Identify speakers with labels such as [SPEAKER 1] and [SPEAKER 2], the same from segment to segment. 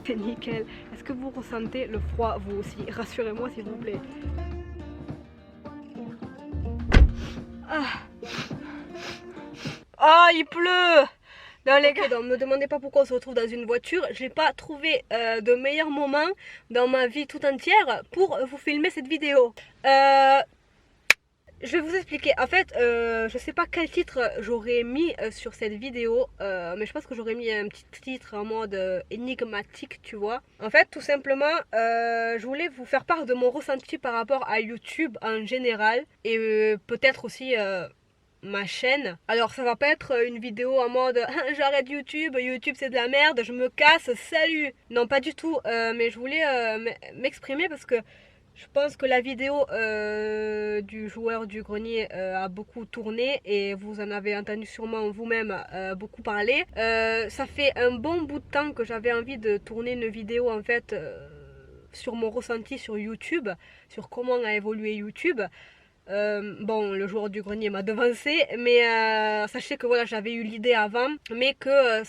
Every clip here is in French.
[SPEAKER 1] C'est nickel. Est-ce que vous ressentez le froid vous aussi? Rassurez-moi s'il vous plaît. Ah, il pleut! Non les gars, donc me demandez pas pourquoi on se retrouve dans une voiture. J'ai pas trouvé de meilleur moment dans ma vie tout entière pour vous filmer cette vidéo. Je vais vous expliquer. En fait, je sais pas quel titre j'aurais mis sur cette vidéo, mais je pense que j'aurais mis un petit titre en mode énigmatique, tu vois. En fait, tout simplement, je voulais vous faire part de mon ressenti par rapport à YouTube en général et peut-être aussi ma chaîne. Alors ça va pas être une vidéo en mode j'arrête YouTube, YouTube c'est de la merde, je me casse, salut. Non pas du tout, mais je voulais m'exprimer parce que je pense que la vidéo du joueur du grenier a beaucoup tourné et vous en avez entendu sûrement vous-même beaucoup parler. Ça fait un bon bout de temps que j'avais envie de tourner une vidéo en fait sur mon ressenti sur YouTube, sur comment a évolué YouTube. Bon, le joueur du grenier m'a devancé, mais sachez que voilà, j'avais eu l'idée avant, mais que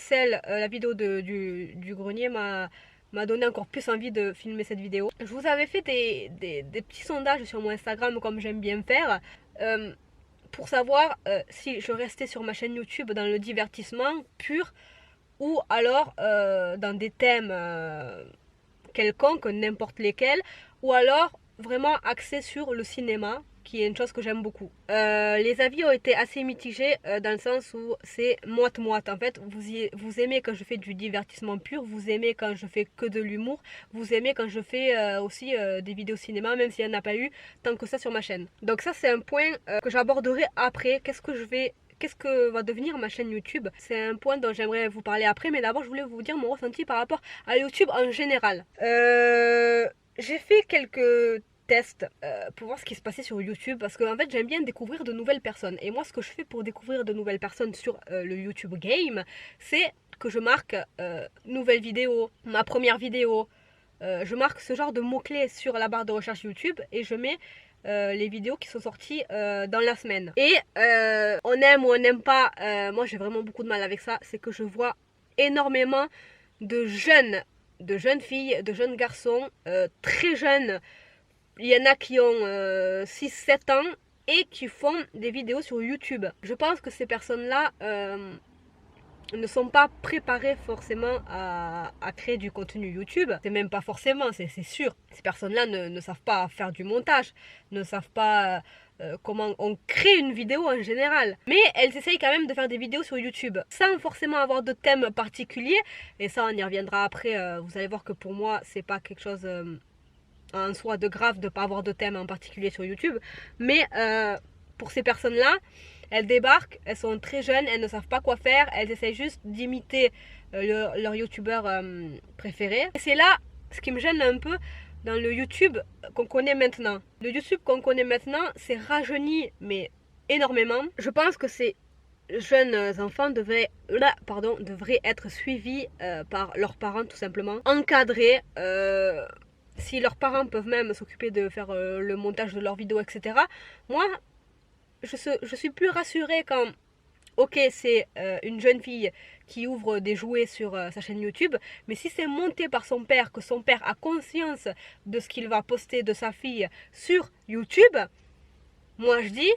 [SPEAKER 1] la vidéo du grenier m'a donné encore plus envie de filmer cette vidéo. Je vous avais fait des petits sondages sur mon Instagram, comme j'aime bien faire, pour savoir si je restais sur ma chaîne YouTube dans le divertissement pur, ou alors dans des thèmes quelconques, n'importe lesquels, ou alors vraiment axé sur le cinéma, qui est une chose que j'aime beaucoup. Les avis ont été assez mitigés dans le sens où c'est moite-moite. En fait, vous aimez quand je fais du divertissement pur, vous aimez quand je fais que de l'humour, vous aimez quand je fais aussi des vidéos cinéma, même s'il n'y en a pas eu tant que ça sur ma chaîne. Donc ça, c'est un point que j'aborderai après. Qu'est-ce que va devenir ma chaîne YouTube? C'est un point dont j'aimerais vous parler après, mais d'abord je voulais vous dire mon ressenti par rapport à YouTube en général. J'ai fait quelques tests pour voir ce qui se passait sur YouTube parce que en fait j'aime bien découvrir de nouvelles personnes, et moi ce que je fais pour découvrir de nouvelles personnes sur le YouTube Game, c'est que je marque nouvelle vidéo, ma première vidéo, je marque ce genre de mots-clés sur la barre de recherche YouTube et je mets les vidéos qui sont sorties dans la semaine. Et on aime ou on n'aime pas, moi j'ai vraiment beaucoup de mal avec ça, c'est que je vois énormément de jeunes filles, de jeunes garçons très jeunes. Il y en a qui ont 6-7 ans et qui font des vidéos sur YouTube. Je pense que ces personnes-là ne sont pas préparées forcément à créer du contenu YouTube. C'est même pas forcément, c'est sûr. Ces personnes-là ne savent pas faire du montage, ne savent pas comment on crée une vidéo en général. Mais elles essayent quand même de faire des vidéos sur YouTube sans forcément avoir de thème particulier. Et ça, on y reviendra après. Vous allez voir que pour moi, c'est pas quelque chose en soi de grave de ne pas avoir de thème en particulier sur YouTube. Mais pour ces personnes-là, elles débarquent, elles sont très jeunes, elles ne savent pas quoi faire, elles essayent juste d'imiter leur youtubeur préféré. Et c'est là ce qui me gêne un peu dans le YouTube qu'on connaît maintenant. Le YouTube qu'on connaît maintenant, c'est rajeuni, mais énormément. Je pense que ces jeunes enfants devraient être suivis par leurs parents tout simplement, encadrés. Si leurs parents peuvent même s'occuper de faire le montage de leurs vidéos, etc. Moi, je suis plus rassurée quand, ok, c'est une jeune fille qui ouvre des jouets sur sa chaîne YouTube, mais si c'est monté par son père, que son père a conscience de ce qu'il va poster de sa fille sur YouTube, moi je dis,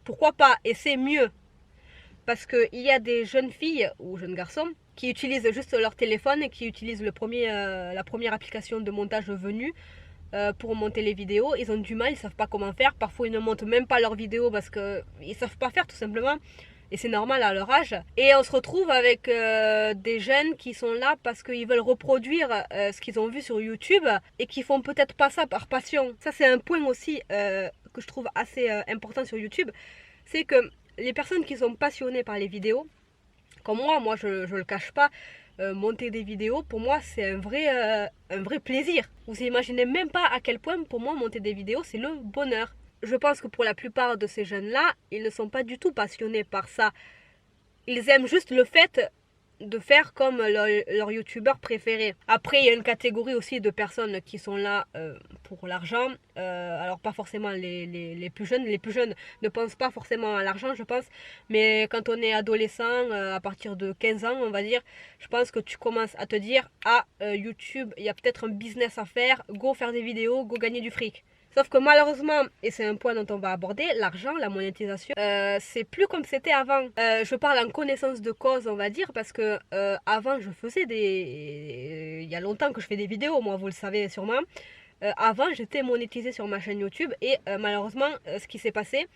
[SPEAKER 1] pourquoi pas, et c'est mieux. Parce qu'il y a des jeunes filles ou jeunes garçons qui utilisent juste leur téléphone et qui utilisent la première application de montage venue pour monter les vidéos. Ils ont du mal, ils savent pas comment faire. Parfois ils ne montent même pas leurs vidéos parce qu'ils savent pas faire tout simplement. Et c'est normal à leur âge. Et on se retrouve avec des jeunes qui sont là parce qu'ils veulent reproduire ce qu'ils ont vu sur YouTube et qui font peut-être pas ça par passion. Ça c'est un point aussi que je trouve assez important sur YouTube. C'est que les personnes qui sont passionnées par les vidéos, comme moi je le cache pas, monter des vidéos, pour moi c'est un vrai plaisir. Vous imaginez même pas à quel point pour moi monter des vidéos c'est le bonheur. Je pense que pour la plupart de ces jeunes là, ils ne sont pas du tout passionnés par ça. Ils aiment juste le fait de faire comme leur youtubeur préféré. Après, il y a une catégorie aussi de personnes qui sont là pour l'argent. Alors pas forcément les plus jeunes. Les plus jeunes ne pensent pas forcément à l'argent, je pense. Mais quand on est adolescent, à partir de 15 ans, on va dire, je pense que tu commences à te dire, ah, YouTube, il y a peut-être un business à faire, go faire des vidéos, go gagner du fric. Sauf que malheureusement, et c'est un point dont on va aborder, l'argent, la monétisation, c'est plus comme c'était avant. Je parle en connaissance de cause, on va dire, parce que avant, je faisais des... Il y a longtemps que je fais des vidéos, moi, vous le savez sûrement. Avant, j'étais monétisée sur ma chaîne YouTube et malheureusement, ce qui s'est passé,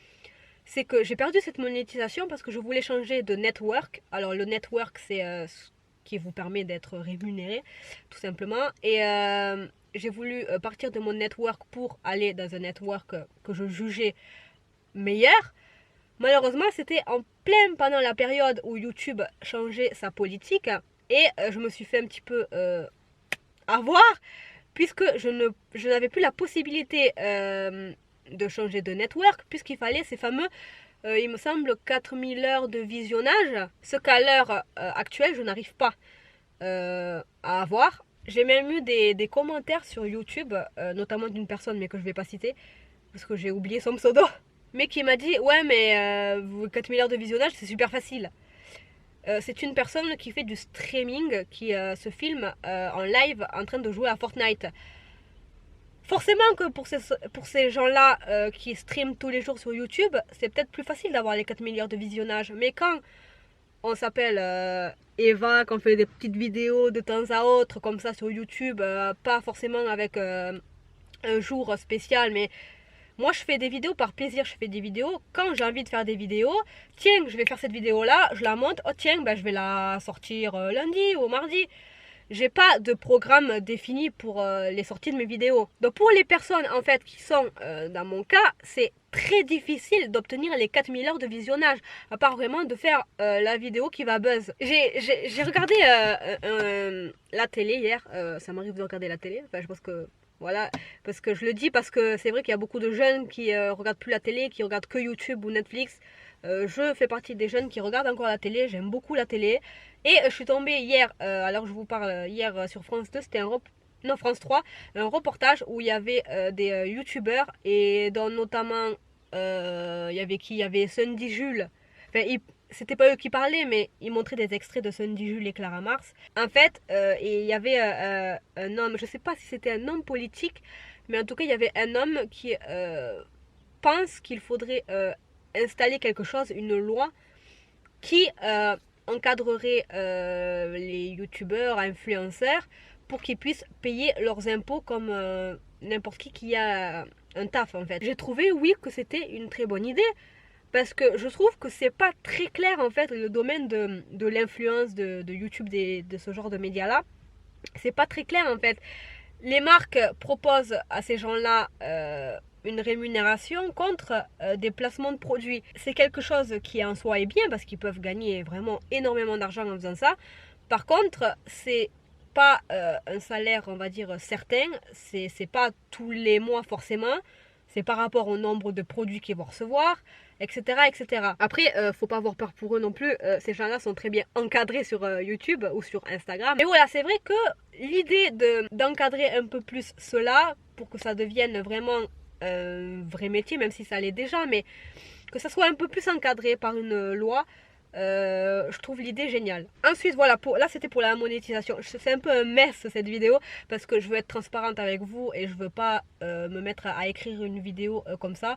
[SPEAKER 1] c'est que j'ai perdu cette monétisation parce que je voulais changer de network. Alors, le network, c'est ce qui vous permet d'être rémunéré, tout simplement. Et j'ai voulu partir de mon network pour aller dans un network que je jugeais meilleur. Malheureusement, c'était en plein pendant la période où YouTube changeait sa politique et je me suis fait un petit peu avoir puisque je n'avais plus la possibilité de changer de network puisqu'il fallait ces fameux, il me semble, 4000 heures de visionnage, ce qu'à l'heure actuelle je n'arrive pas à avoir. J'ai même eu des commentaires sur YouTube, notamment d'une personne, mais que je vais pas citer, parce que j'ai oublié son pseudo, mais qui m'a dit, ouais, mais 4000 heures de visionnage, c'est super facile. C'est une personne qui fait du streaming, qui se filme en live en train de jouer à Fortnite. Forcément que pour ces gens-là qui streament tous les jours sur YouTube, c'est peut-être plus facile d'avoir les 4000 heures de visionnage. Mais quand on s'appelle Eva, qu'on fait des petites vidéos de temps à autre comme ça sur YouTube, pas forcément avec un jour spécial, mais moi je fais des vidéos par plaisir, je fais des vidéos quand j'ai envie de faire des vidéos. Tiens, je vais faire cette vidéo là, je la monte, oh tiens, ben, je vais la sortir lundi ou mardi. J'ai pas de programme défini pour les sorties de mes vidéos. Donc pour les personnes en fait qui sont dans mon cas, c'est très difficile d'obtenir les 4000 heures de visionnage, à part vraiment de faire la vidéo qui va buzz. J'ai regardé la télé hier, ça m'arrive de regarder la télé, enfin je pense que voilà, parce que je le dis parce que c'est vrai qu'il y a beaucoup de jeunes qui regardent plus la télé, qui regardent que YouTube ou Netflix. Je fais partie des jeunes qui regardent encore la télé, j'aime beaucoup la télé. Et je suis tombée hier, alors je vous parle hier sur France 2, c'était non, France 3, un reportage où il y avait des youtubeurs et dont notamment il y avait qui? Il y avait Sandy Jules. Enfin, c'était pas eux qui parlaient, mais ils montraient des extraits de Sandy Jules et Clara Mars. En fait, et il y avait un homme, je sais pas si c'était un homme politique, mais en tout cas, il y avait un homme qui pense qu'il faudrait installer quelque chose, une loi qui encadrerait les youtubeurs, influenceurs, pour qu'ils puissent payer leurs impôts comme n'importe qui a un taf en fait. J'ai trouvé, oui, que c'était une très bonne idée. Parce que je trouve que c'est pas très clair en fait le domaine de l'influence de YouTube, de ce genre de médias là. C'est pas très clair en fait. Les marques proposent à ces gens-là une rémunération contre des placements de produits. C'est quelque chose qui en soi est bien parce qu'ils peuvent gagner vraiment énormément d'argent en faisant ça. Par contre, c'est pas un salaire, on va dire, certain. C'est pas tous les mois forcément. C'est par rapport au nombre de produits qu'ils vont recevoir, etc. etc. Après, faut pas avoir peur pour eux non plus. Ces gens-là sont très bien encadrés sur YouTube ou sur Instagram. Mais voilà, c'est vrai que l'idée d'encadrer un peu plus cela pour que ça devienne vraiment un vrai métier, même si ça l'est déjà, mais que ça soit un peu plus encadré par une loi, je trouve l'idée géniale. Ensuite, voilà, là c'était pour la monétisation. C'est un peu un mess cette vidéo parce que je veux être transparente avec vous et je veux pas me mettre à écrire une vidéo comme ça.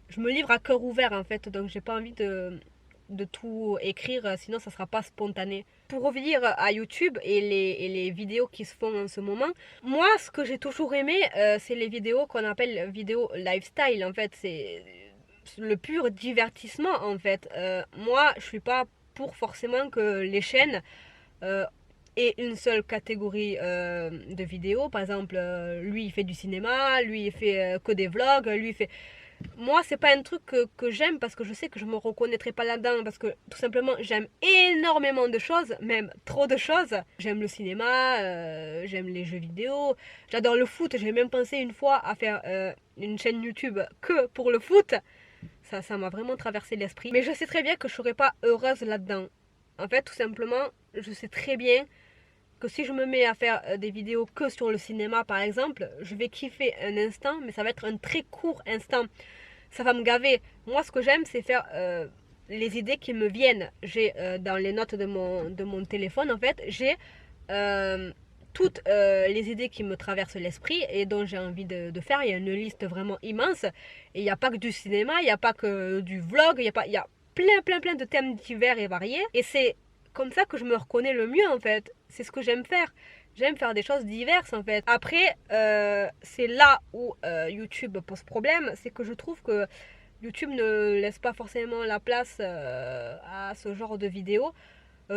[SPEAKER 1] Je me livre à cœur ouvert en fait, donc j'ai pas envie de tout écrire, sinon ça sera pas spontané. Pour revenir à YouTube et les vidéos qui se font en ce moment, moi ce que j'ai toujours aimé, c'est les vidéos qu'on appelle vidéos lifestyle en fait. C'est le pur divertissement en fait. Moi je suis pas pour forcément que les chaînes aient une seule catégorie de vidéos. Par exemple, lui il fait du cinéma, lui il fait que des vlogs, lui il fait... Moi c'est pas un truc que j'aime parce que je sais que je me reconnaîtrai pas là-dedans, parce que tout simplement j'aime énormément de choses, même trop de choses. J'aime le cinéma, j'aime les jeux vidéo, j'adore le foot. J'ai même pensé une fois à faire une chaîne YouTube que pour le foot. Ça m'a vraiment traversé l'esprit. Mais je sais très bien que je serais pas heureuse là-dedans. En fait, tout simplement, je sais très bien que si je me mets à faire des vidéos que sur le cinéma par exemple, je vais kiffer un instant, mais ça va être un très court instant. Ça va me gaver. Moi, ce que j'aime, c'est faire les idées qui me viennent. J'ai dans les notes de mon téléphone, en fait, j'ai euh, toutes les idées qui me traversent l'esprit et dont j'ai envie de faire. Il y a une liste vraiment immense. Et il n'y a pas que du cinéma, il n'y a pas que du vlog, il y a plein de thèmes divers et variés. Et c'est comme ça que je me reconnais le mieux, en fait. C'est ce que j'aime faire. J'aime faire des choses diverses en fait. Après, c'est là où YouTube pose problème, c'est que je trouve que YouTube ne laisse pas forcément la place à ce genre de vidéos.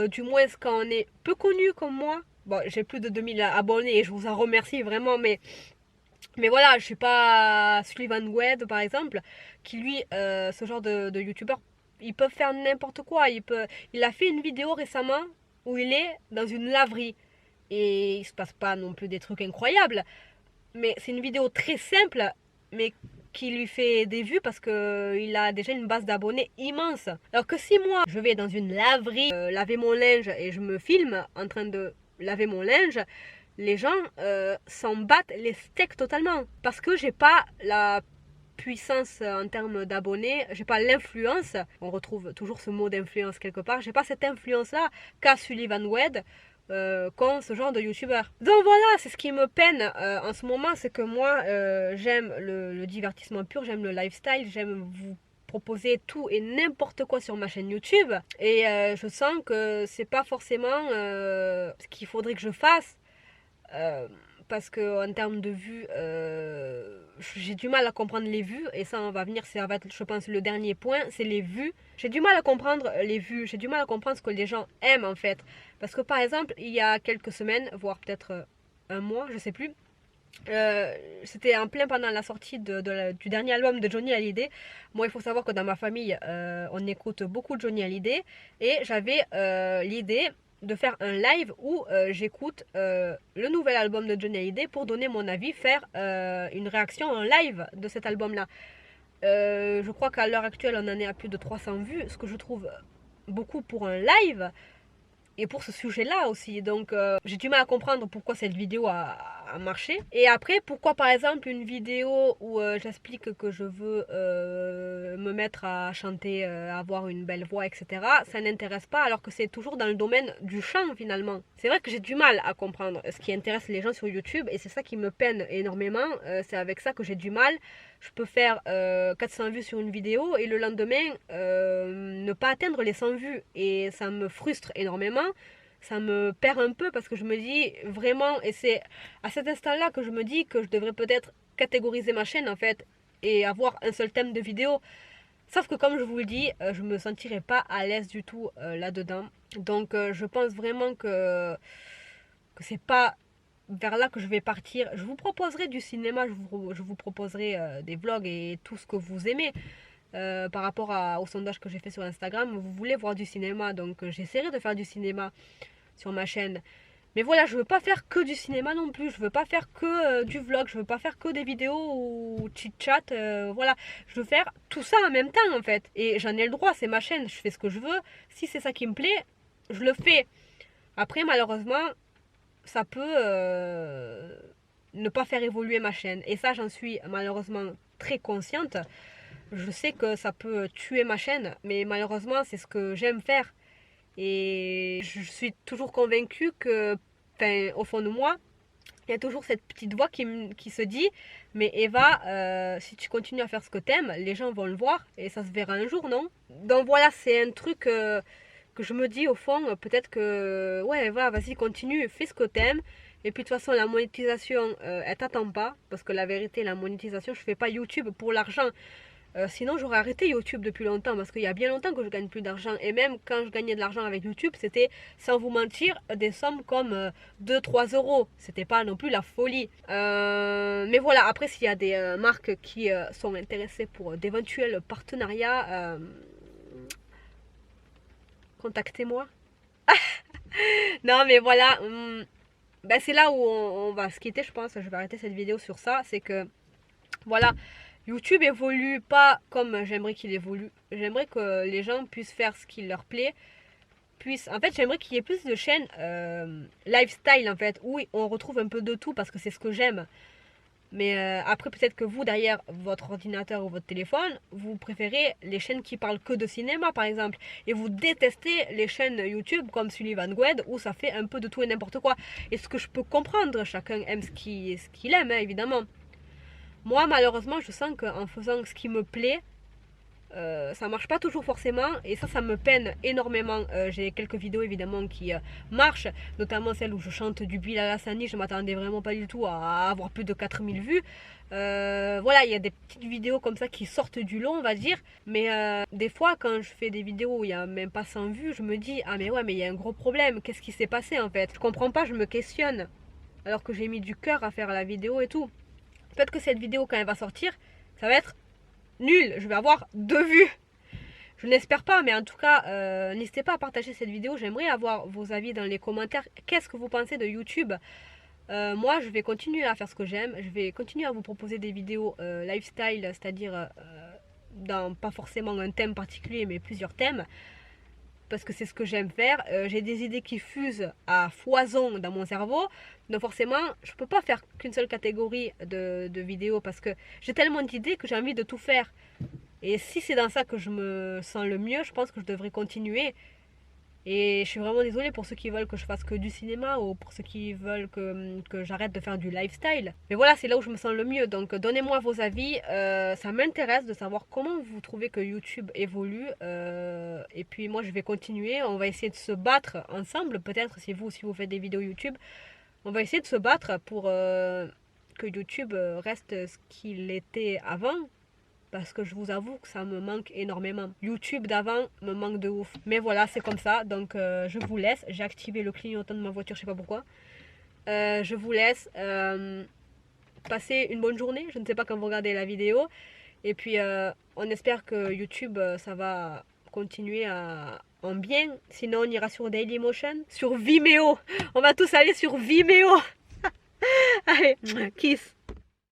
[SPEAKER 1] Du moins quand on est peu connu comme moi. Bon, j'ai plus de 2000 abonnés et je vous en remercie vraiment, mais voilà, je suis pas Sullivan Wed par exemple, qui lui, ce genre de youtubeur, ils peuvent faire n'importe quoi. Il a fait une vidéo récemment où il est dans une laverie et il se passe pas non plus des trucs incroyables, mais c'est une vidéo très simple, mais qui lui fait des vues parce que il a déjà une base d'abonnés immense. Alors que si moi je vais dans une laverie laver mon linge et je me filme en train de laver mon linge, les gens s'en battent les steaks totalement parce que j'ai pas la puissance en termes d'abonnés, j'ai pas l'influence, on retrouve toujours ce mot d'influence quelque part, j'ai pas cette influence là qu'a Sullivan Wed qu'ont ce genre de youtubeurs. Donc voilà, c'est ce qui me peine en ce moment, c'est que moi j'aime le divertissement pur, j'aime le lifestyle, j'aime vous proposer tout et n'importe quoi sur ma chaîne YouTube et je sens que c'est pas forcément ce qu'il faudrait que je fasse. Euh, Parce que en termes de vues, j'ai du mal à comprendre les vues et ça on va venir, ça va être je pense le dernier point, c'est les vues. J'ai du mal à comprendre les vues, j'ai du mal à comprendre ce que les gens aiment en fait. Parce que par exemple, il y a quelques semaines, voire peut-être un mois, je sais plus, c'était en plein pendant la sortie du dernier album de Johnny Hallyday. Moi, il faut savoir que dans ma famille, on écoute beaucoup de Johnny Hallyday et j'avais l'idée de faire un live où j'écoute le nouvel album de Johnny Hallyday pour donner mon avis, faire une réaction en live de cet album-là. Je crois qu'à l'heure actuelle, on en est à plus de 300 vues, ce que je trouve beaucoup pour un live et pour ce sujet-là aussi. Donc j'ai du mal à comprendre pourquoi cette vidéo a marché. Et après, pourquoi par exemple une vidéo où j'explique que je veux me mettre à chanter, avoir une belle voix, etc. Ça n'intéresse pas alors que c'est toujours dans le domaine du chant finalement. C'est vrai que j'ai du mal à comprendre ce qui intéresse les gens sur YouTube et c'est ça qui me peine énormément. C'est avec ça que j'ai du mal. Je peux faire 400 vues sur une vidéo et le lendemain ne pas atteindre les 100 vues et ça me frustre énormément, ça me perd un peu parce que je me dis vraiment, et c'est à cet instant-là que je me dis que je devrais peut-être catégoriser ma chaîne en fait et avoir un seul thème de vidéo. Sauf que comme je vous le dis, je me sentirais pas à l'aise du tout là-dedans. Donc je pense vraiment que c'est pas vers là que je vais partir. Je vous proposerai du cinéma, je vous proposerai des vlogs et tout ce que vous aimez. Par rapport au sondage que j'ai fait sur Instagram, vous voulez voir du cinéma, donc j'essaierai de faire du cinéma sur ma chaîne. Mais voilà, je veux pas faire que du cinéma non plus, je veux pas faire que du vlog, je veux pas faire que des vidéos ou chit-chat, voilà. Je veux faire tout ça en même temps en fait. Et j'en ai le droit, c'est ma chaîne, je fais ce que je veux. Si c'est ça qui me plaît, je le fais. Après, malheureusement, ça peut ne pas faire évoluer ma chaîne. Et ça, j'en suis malheureusement très consciente. Je sais que ça peut tuer ma chaîne, mais malheureusement, c'est ce que j'aime faire. Et je suis toujours convaincue que, enfin, au fond de moi, il y a toujours cette petite voix qui se dit, mais Eva, si tu continues à faire ce que t'aimes, les gens vont le voir et ça se verra un jour, non? Donc voilà, c'est un truc que je me dis au fond, peut-être que, ouais, Eva, vas-y, continue, fais ce que t'aimes. Et puis de toute façon, la monétisation, elle t'attend pas, parce que la vérité, la monétisation, je fais pas YouTube pour l'argent. Sinon, j'aurais arrêté YouTube depuis longtemps parce qu'il y a bien longtemps que je gagne plus d'argent. Et même quand je gagnais de l'argent avec YouTube, c'était, sans vous mentir, des sommes comme 2-3 euros. C'était pas non plus la folie. Mais voilà, après, s'il y a des marques qui sont intéressées pour d'éventuels partenariats, contactez-moi. Non, mais voilà. Ben, c'est là où on va se quitter, je pense. Je vais arrêter cette vidéo sur ça. C'est que, voilà. YouTube évolue pas comme j'aimerais qu'il évolue. J'aimerais que les gens puissent faire ce qui leur plaît, puisse... En fait, j'aimerais qu'il y ait plus de chaînes lifestyle, en fait, où on retrouve un peu de tout, parce que c'est ce que j'aime. Mais après, peut-être que vous, derrière votre ordinateur ou votre téléphone, vous préférez les chaînes qui parlent que de cinéma, par exemple. Et vous détestez les chaînes YouTube comme Sullivan Gwed, où ça fait un peu de tout et n'importe quoi. Et ce que je peux comprendre, chacun aime ce qu'il aime, hein, évidemment. Moi, malheureusement, je sens qu'en faisant ce qui me plaît, ça marche pas toujours forcément et ça me peine énormément. J'ai quelques vidéos évidemment qui marchent, notamment celle où je chante du Bilal Hassani. Je m'attendais vraiment pas du tout à avoir plus de 4000 vues. Voilà, il y a des petites vidéos comme ça qui sortent du lot, on va dire. Mais des fois, quand je fais des vidéos où il n'y a même pas 100 vues, je me dis, ah mais ouais, mais il y a un gros problème. Qu'est-ce qui s'est passé en fait? Je comprends pas, je me questionne. Alors que j'ai mis du cœur à faire la vidéo et tout. Peut-être que cette vidéo, quand elle va sortir, ça va être nul, je vais avoir 2 vues. Je n'espère pas, mais en tout cas, n'hésitez pas à partager cette vidéo. J'aimerais avoir vos avis dans les commentaires. Qu'est-ce que vous pensez de YouTube? Moi, je vais continuer à faire ce que j'aime. Je vais continuer à vous proposer des vidéos lifestyle, c'est-à-dire dans pas forcément un thème particulier, mais plusieurs thèmes. Parce que c'est ce que j'aime faire. J'ai des idées qui fusent à foison dans mon cerveau. Donc forcément, je ne peux pas faire qu'une seule catégorie de vidéos parce que j'ai tellement d'idées que j'ai envie de tout faire. Et si c'est dans ça que je me sens le mieux, je pense que je devrais continuer. Et je suis vraiment désolée pour ceux qui veulent que je fasse que du cinéma ou pour ceux qui veulent que j'arrête de faire du lifestyle. Mais voilà, c'est là où je me sens le mieux. Donc donnez-moi vos avis. Ça m'intéresse de savoir comment vous trouvez que YouTube évolue. Et puis moi, je vais continuer. On va essayer de se battre ensemble. Peut-être si vous faites des vidéos YouTube. On va essayer de se battre pour que YouTube reste ce qu'il était avant. Parce que je vous avoue que ça me manque énormément. YouTube d'avant me manque de ouf. Mais voilà, c'est comme ça. Donc je vous laisse. J'ai activé le clignotant de ma voiture, je sais pas pourquoi. Je vous laisse. Passer une bonne journée. Je ne sais pas quand vous regardez la vidéo. Et puis on espère que YouTube, ça va continuer en bien. Sinon on ira sur Dailymotion. Sur Vimeo. On va tous aller sur Vimeo. Allez, kiss.